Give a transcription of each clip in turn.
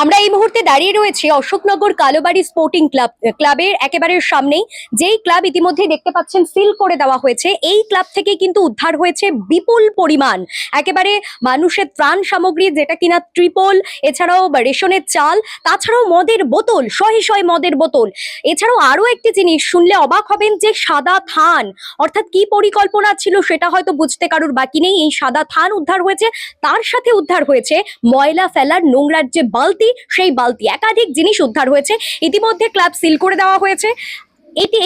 আমরা এই মুহূর্তে দাঁড়িয়ে রয়েছি অশোকনগর কালোবাড়ি স্পোর্টিং ক্লাবের একেবারে সামনেই। যেই ক্লাব ইতিমধ্যে দেখতে পাচ্ছেন সিল করে দেওয়া হয়েছে, এই ক্লাব থেকে কিন্তু উদ্ধার হয়েছে বিপুল পরিমাণ একেবারে মানুষের ত্রাণ সামগ্রী, যেটা কিনা ত্রিপল, এছাড়াও রেশনের চাল, তাছাড়াও মদের বোতল, শয়ে শয়ে মদের বোতল। এছাড়াও আরো একটি জিনিস শুনলে অবাক হবেন, যে সাদা থান, অর্থাৎ কি পরিকল্পনা ছিল সেটা হয়তো বুঝতে কারুর বাকি নেই। এই সাদা থান উদ্ধার হয়েছে, তার সাথে উদ্ধার হয়েছে ময়লা ফেলার নোংরার যে বালতি, সেই বালতি, একাধিক জিনিস উদ্ধার হয়েছে। ইতিমধ্যে ক্লাব সিল করে দেওয়া হয়েছে।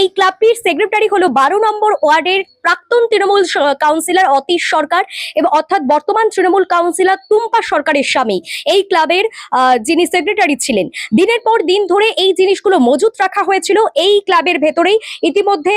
এই ক্লাবটির সেক্রেটারি হলো 12 নম্বর ওয়ার্ডের প্রাক্তন তৃণমূল কাউন্সিলর অতীশ সরকার, এবং অর্থাৎ বর্তমান তৃণমূল কাউন্সিলর টুম্পা সরকারের স্বামী এই ক্লাবের যিনি সেক্রেটারি ছিলেন। দিনের পর দিন ধরে এই জিনিসগুলো মজুত রাখা হয়েছিল এই ক্লাবের ভেতরেই। ইতিমধ্যে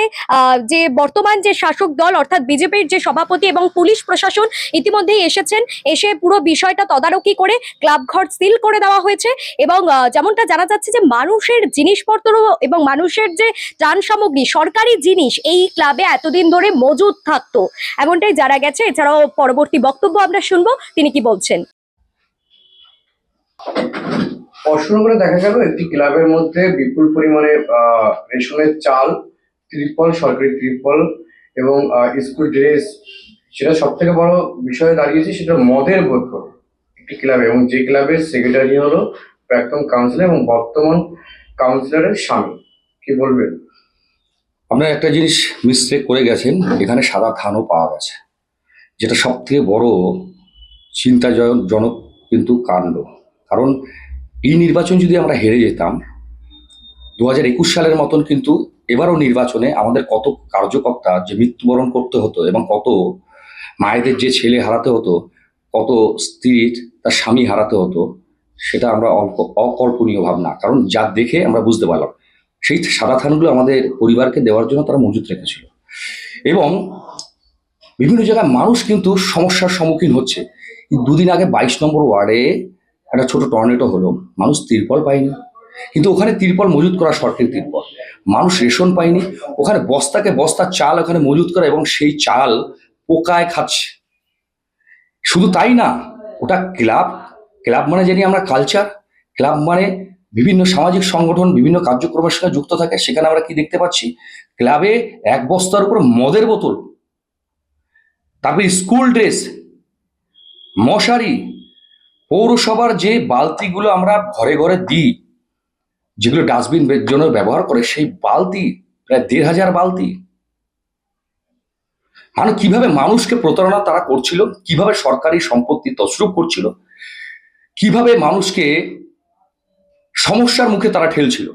যে বর্তমান যে শাসক দল অর্থাৎ বিজেপির যে সভাপতি এবং পুলিশ প্রশাসন ইতিমধ্যেই এসেছেন, এসে পুরো বিষয়টা তদারকি করে ক্লাব ঘর সিল করে দেওয়া হয়েছে। এবং যেমনটা জানা যাচ্ছে যে মানুষের জিনিসপত্র এবং মানুষের যে ত্রাণ সামগ্রী, সরকারি জিনিস এই ক্লাবে এতদিন ধরে মজুদ থাকতো, এমনটাই জানা গেছে। এছাড়াও পরবর্তী বক্তব্য আমরা শুনবো, তিনি কি বলছেন। অশোকনগরে দেখা গেল একটি ক্লাবের মধ্যে বিপুল পরিমাণে রেশনের চাল, ত্রিপল, সরকারি ত্রিপল এবং স্কুল ড্রেস, সেটা সব থেকে বড় বিষয়ে দাঁড়িয়েছে, সেটা মদের বোতল একটি ক্লাবে, এবং যে ক্লাবের সেক্রেটারি হলো প্রাক্তন কাউন্সিলর এবং বর্তমান কাউন্সিলরের স্বামী। কি বলবেন? আপনারা একটা জিনিস মিস্টেক করে গেছেন, এখানে সাদা ধানও পাওয়া গেছে, যেটা সব থেকে বড় চিন্তাজনক কিন্তু কাণ্ড। কারণ এই নির্বাচন যদি আমরা হেরে যেতাম 2021 সালের মতন, কিন্তু এবারও নির্বাচনে আমাদের কত কার্যকর্তা যে মৃত্যুবরণ করতে হতো এবং কত মায়েদের যে ছেলে হারাতে হতো, কত স্ত্রীর তার স্বামী হারাতে হতো, সেটা আমরা অকল্পনীয় ভাবনা। কারণ যা দেখে আমরা বুঝতে পারলাম সেই সাদা ধানগুলো আমাদের পরিবারকে দেওয়ার জন্য তারা মজুত রেখেছিল। এবং বিভিন্ন জায়গায় মানুষ কিন্তু সমস্যার সম্মুখীন হচ্ছে। দুদিন আগে 22 নম্বর ওয়ার্ডে একটা ছোট টর্নেডো হলো, মানুষ তিরপল পায়নি, কিন্তু ওখানে তিরপল মজুত করা, সরকারি তিরপল, মানুষ রেশন পায়নি। ওখানে বস্তাকে বস্তা চাল ওখানে মজুত করা, এবং সেই চাল পোকায় খাচ্ছে। শুধু তাই না, ওটা ক্লাব, ক্লাব মানে জানি আমরা কালচার, ক্লাব মানে বিভিন্ন সামাজিক সংগঠন বিভিন্ন কার্যক্রমের সঙ্গে যুক্ত থাকে। সেখানে আমরা কি দেখতে পাচ্ছি, ক্লাবে এক বস্তার উপর মদের বোতল, তারপরে স্কুল ড্রেস, মশারি, পৌরসভার যে বালতিগুলো আমরা ঘরে ঘরে দিই, যেগুলো ডাস্টবিন জন্য ব্যবহার করে, সেই বালতি প্রায় 1500 বালতি। মানে কিভাবে মানুষকে প্রতারণা তারা করছিল, কিভাবে সরকারি সম্পত্তি তছরূপ করছিল, কিভাবে মানুষকে সমস্যার মুখে তারা ঠেলছিল।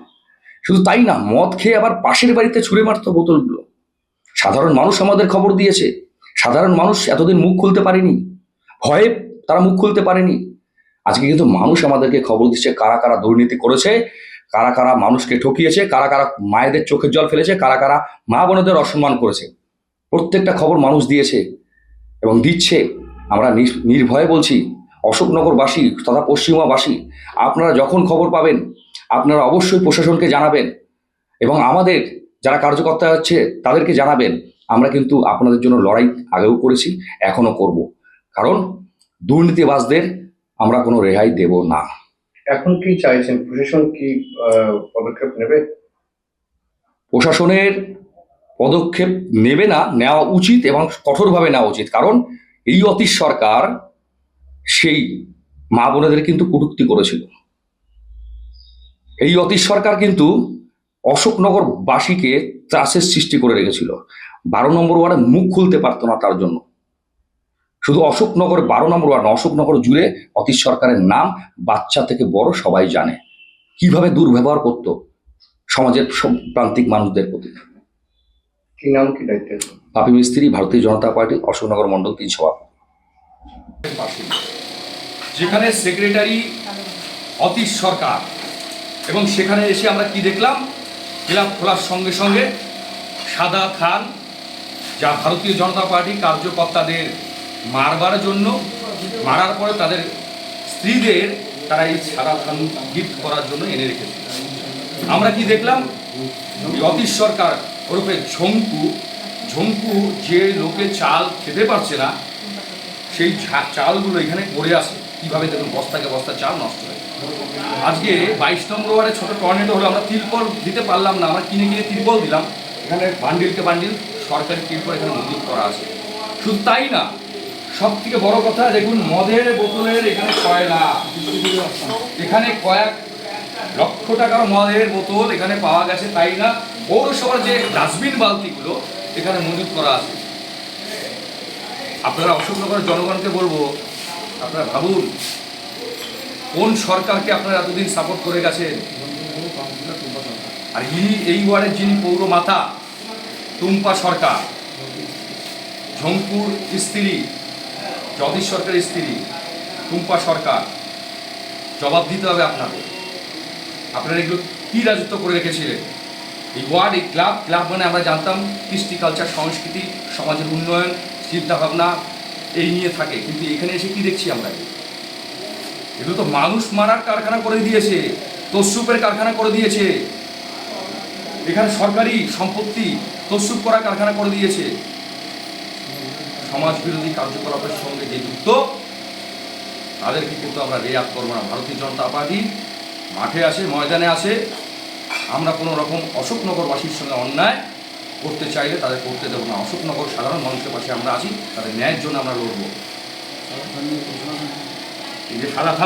শুধু তাই না, মদ খেয়ে আবার পাশের বাড়িতে ছুঁড়ে মারত বোতলগুলো। সাধারণ মানুষ আমাদের খবর দিয়েছে, সাধারণ মানুষ এতদিন মুখ খুলতে পারেনি, ভয়ে তারা মুখ খুলতে পারেনি। আজকে কিন্তু মানুষ আমাদেরকে খবর দিচ্ছে কারা কারা দুর্নীতি করেছে, কারা কারা মানুষকে ঠকিয়েছে, কারা কারা মায়েদের চোখের জল ফেলেছে, কারা কারা মা বোনদের অসম্মান করেছে। প্রত্যেকটা খবর মানুষ দিয়েছে এবং দিচ্ছে। আমরা নির্ভয়ে বলছি, অশোকনগরবাসী তথা পশ্চিমবাসী, আপনারা যখন খবর পাবেন আপনারা অবশ্যই প্রশাসনকে জানাবেন, এবং আমাদের যারা কার্যকর্তা হচ্ছে তাদেরকে জানাবেন। আমরা কিন্তু আপনাদের জন্য লড়াই আগেও করেছি, এখনো করব। কারণ দুর্নীতিবাজদের আমরা কোনো রেহাই দেব না। এখন কি চাইছেন, প্রশাসন কি পদক্ষেপ নেবে? প্রশাসনের পদক্ষেপ নেবে না, নেওয়া উচিত এবং কঠোরভাবে নেওয়া উচিত। কারণ এই অতীশ সরকার সেই মা বোনেদের কিন্তু কটূক্তি করেছিল। এই অতীশ সরকার কিন্তু অশোকনগরবাসীকে ত্রাসের সৃষ্টি করে রেখেছিল। 12 নম্বর ওয়ার্ডে মুখ খুলতে পারতো না তার জন্য। শুধু অশোকনগর 12 নম্বর ওয়ার্ড, অশোকনগর জুড়ে অতীশ সরকারের নাম বাচ্চা থেকে বড় সবাই জানে, কিভাবে দুর্ব্যবহার করত সমাজের সব প্রান্তিক মানুষদের প্রতি। কি নাম, কি দায়িত্ব? পাপি মিস্ত্রি, ভারতীয় জনতা পার্টি, অশোকনগর মন্ডল 3 সভাপতি। যেখানে সেক্রেটারি অতীশ সরকার, এবং সেখানে এসে আমরা কি দেখলাম, ক্লাব খোলার সঙ্গে সঙ্গে সাদা থান, যা ভারতীয় জনতা পার্টি কার্যকর্তাদের মারবার জন্য, মারার পরে তাদের স্ত্রীদের তারা এই সাদা থান গিফট করার জন্য এনে রেখেছে। আমরা কি দেখলাম, অতীশ সরকার ওরফে ঝঙ্কু যে লোকে চাল খেতে পারছে না, সেই চালগুলো এখানে পড়ে আসে, কীভাবে দেখুন বস্তাকে বস্তা চাল নষ্ট হয়ে। আজকে 22 নম্বর ওয়ার্ডে ছোট টর্নেডো হলো, আমরা তিরপল দিতে পারলাম না, আমরা কিনে কিনে তিরপল দিলাম। এখানে বান্ডিলকে বান্ডিল সরকারি তিরপল এখানে মজুত করা আছে। শুধু তাই না, সব থেকে বড় কথা দেখুন, মদের বোতলের এখানে কয়লা, এখানে কয়েক লক্ষ টাকার মদের বোতল এখানে পাওয়া গেছে। তাই না, পৌরসভার যে ডাস্টবিন বালতিগুলো এখানে মজুত করা আছে। আপনারা অশোকনগরের জনগণকে বলবো, আপনারা ভাবুন কোন সরকারকে আপনারা এতদিন সাপোর্ট করে গেছেন। আর এই ওয়ার্ডের যিনি পৌর মাতা টুম্পা সরকার, ঝঙ্কুর স্ত্রী, জগদীশ সরকারের স্ত্রী টুম্পা সরকার, জবাব দিতে হবে আপনাদের। আপনারা এগুলো কী রাজত্ব করে রেখেছিলেন? এই ওয়ার্ড, এই ক্লাব মানে আমরা জানতাম কৃষ্টি, কালচার, সংস্কৃতি, সমাজের উন্নয়ন, চিন্তাভাবনা এই নিয়ে থাকে। কিন্তু এখানে এসে কি দেখছি আমরা? এগুলো তো মানুষ মারার কারখানা করে দিয়েছে, তসরুপের কারখানা করে দিয়েছে। এখানে সরকারি সম্পত্তি তসরুপ করা কারখানা করে দিয়েছে। সমাজ বিরোধী কার্যকলাপের সঙ্গে যে যুক্ত, তাদেরকে কিন্তু আমরা রেয়াত করবো না। ভারতীয় জনতা পার্টি মাঠে আসে, ময়দানে আসে। আমরা কোনো রকম অশোকনগরবাসীর সঙ্গে অন্যায় করতে চাইলে তাদের করতে দেবো না। অশোকনগর সাধারণ মানুষের পাশে আমরা আছি, তাদের ন্যায়ের জন্য আমরা লড়বো। এই যে সাদা